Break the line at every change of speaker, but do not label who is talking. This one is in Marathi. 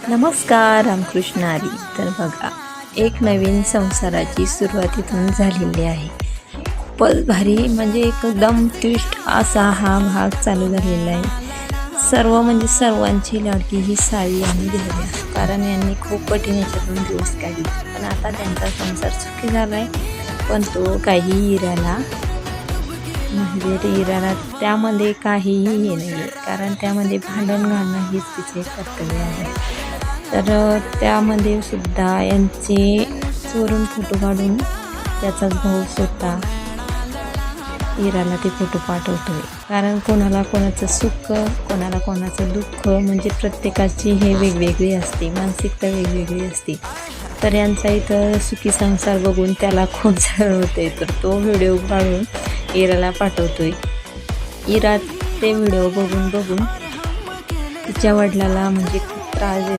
नमस्कार रामकृष्ण हरी. तर बघा, एक नवीन संसाराची सुरुवात इथून झालेली आहे. खूपच भारी, म्हणजे एकदम ट्विस्ट असा हा भाग चालू झालेला आहे. सर्वांची लाडकी ही सावी आणि देव्या, कारण यांनी खूप कठीण याच्यातून दिवस काढले. पण आता त्यांचा संसार सुखी झाला आहे. पण तो काही इराला त्यामध्ये काहीही हे नाही आहे, कारण त्यामध्ये भांडण घालणं हेच तिचे कर्तव्य आहे. तर त्यामध्ये सुद्धा यांचे चोरून फोटो काढून त्याचाच भाऊ स्वतः इराला ते फोटो पाठवतोय. कारण कोणाला कोणाचं सुख, कोणाला कोणाचं दुःख, म्हणजे प्रत्येकाची हे वेगवेगळी असते, मानसिकता वेगवेगळी असते. तर यांचा इथं सुखी संसार बघून त्याला खूप जळ होते. तर तो व्हिडिओ काढून इराला पाठवतोय. इरा ते व्हिडिओ बघून तिच्या वडिलाला म्हणजे खूप त्रास